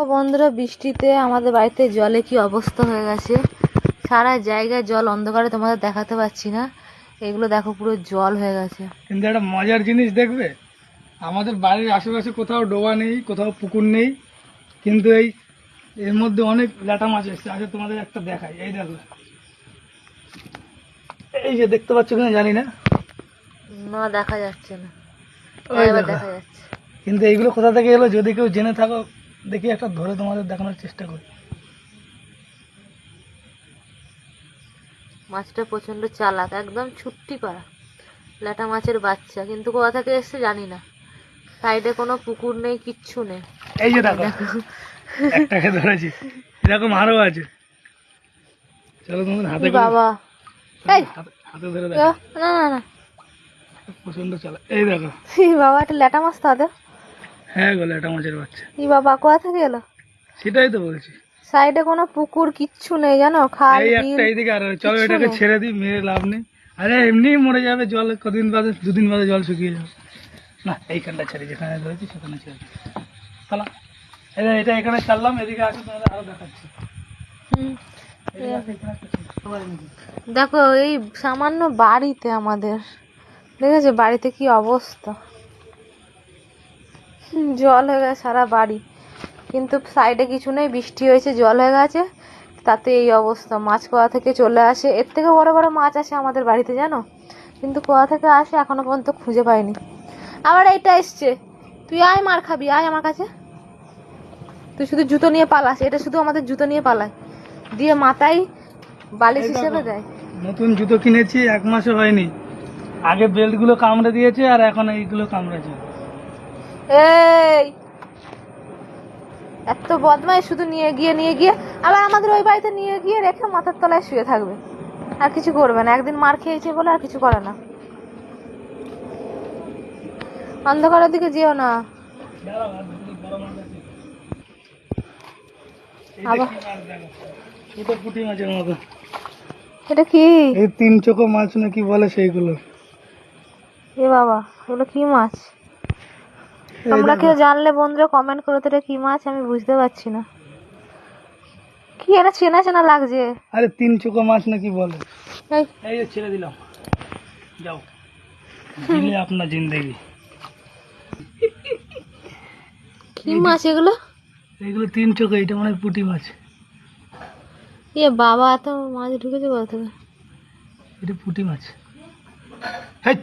ও বন্ধুরা, বৃষ্টিতে আমাদের বাড়িতে জলে কি অবস্থা হয়ে গেছে। সারা জায়গায় জল, অন্ধকারে তোমাদের দেখাতে পাচ্ছি না। এগুলো দেখো, পুরো জল হয়ে গেছে। কিন্তু একটা মজার জিনিস দেখবে, আমাদের বাড়ির আশেপাশে কোথাও ডোবা নেই, কোথাও পুকুর নেই, কিন্তু এর মধ্যে অনেক ল্যাটা মাছ এসছে। আচ্ছা তোমাদের একটা দেখাই, এই দেখো, এই যে দেখতে পাচ্ছ কিনা জানি না, না দেখা যাচ্ছে না। ওই এবার দেখো। দেখা যাচ্ছে। কিন্তু এইগুলো কোথা থেকে এলো, যদি কেউ জেনে থাকো দেখি একটা ধরে তোমাদের দেখানোর চেষ্টা করি। মাছটা প্রচন্ড চালাক, একদম ছুট্টি পারা ল্যাটা মাছের বাচ্চা, কিন্তু কোথা থেকে এসছে জানি না। সাইডে কোনো পুকুর নেই, কিচ্ছু নেই। এই যে দেখো, একটাকে ধরেছি, এরকম আরো আছে। চলো তোমাদের হাতে করে, বাবা, এই হাতে ধরে দেখো। না না না, প্রচন্ড চালাক। এই দেখো, বাবা একটা ল্যাটা মাছ তাদের। হ্যাঁ গো, ল্যাটা মাছের বাচ্চা। বাবা কোথা থেকে এলো? সেটাই তো বলছি, সাইডে কোনো পুকুর কিচ্ছু নেই জানো, খাল এই বিল একটা এইদিকে আর চলো কিচ্ছু এটাকে নেই। ছেড়ে দিই, মেরে লাভ নেই। আরে এমনি মরে যাবে, জল কদিন বাদে, দুদিন বাদে জল শুকিয়ে যাবে। না, এইখানটা ছেড়ে, যেখানে ধরেছি সেখানে ছেড়ে দিই। চলো, এটা এখানে ছাড়লাম, এদিকে আসো, তোমাদের আরো দেখাচ্ছি। হুম, এদিকে আসো, এখানে একটা ছেড়ে, সবাই মিলে। দেখো এই সামান্য বাড়িতে আমাদের, দেখেছো বাড়িতে কি অবস্থা, জল হয়ে গেছে সারা বাড়ি। কিন্তু সাইডে কিছু নেই, বৃষ্টি হয়েছে, জল হয়ে গেছে, তাতে এই অবস্থা। মাছ কোথা থেকে চলে আসে, এর থেকে বড় বড় মাছ আসে আমাদের বাড়িতে জানো, কিন্তু কোথা থেকে আসে এখনো পর্যন্ত খুঁজে পাইনি। আবার এইটা এসছে, তুই আয় মার খাবি, আয় আমার কাছে। তুই শুধু জুতো নিয়ে পালাস, এটা শুধু আমাদের জুতো নিয়ে পালায়, দিয়ে মাথায় বালিশ এই দেখো, হিসেবে দেয়। নতুন জুতো কিনেছি, 1 মাসও হয়নি, আগে বেল্ট গুলো কামড়ে দিয়েছে আর এখন এইগুলো কামড়েছে। এই এত বদমাই, শুধু নিয়ে গিয়ে আবার আমাদের ওই বাড়িতে নিয়ে গিয়ে রেখে মাথার তলায় শুয়ে থাকবে, আর কিছু করবে না। একদিন মার খেয়েছে বলে আর কিছু করে না। অন্ধকারের দিকে যেও না। আবার ছোট পুঁটি মাছের মতো, এটা কি? এই 3 চোখো মাছ না কি বলে সেইগুলো। এ বাবা, এগুলো কি মাছ? এই তোমরা দেখো, কেউ জানলে বন্ধুরা কমেন্ট করে, তো এটা কি মাছ আমি বুঝতে পারছি না। কি এটা চেনা চেনা লাগছে। আরে 3 চোখো মাছ না কি বলে। এই এই যে ছেড়ে দিলাম, যাও, দিলে আপনার জিন্দেগি। কি মাছ এগুলো? এইগুলো 3 চোখো, এটা মানে পুঁটি মাছ। এ বাবা, এত মাছ ঢুকেছে কোথা থেকে? এটা পুঁটি মাছ। হেই,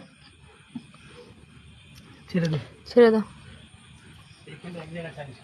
ছেড়ে দে, ছেড়ে দাও। এখানে এক জায়গায় ছাড়িস।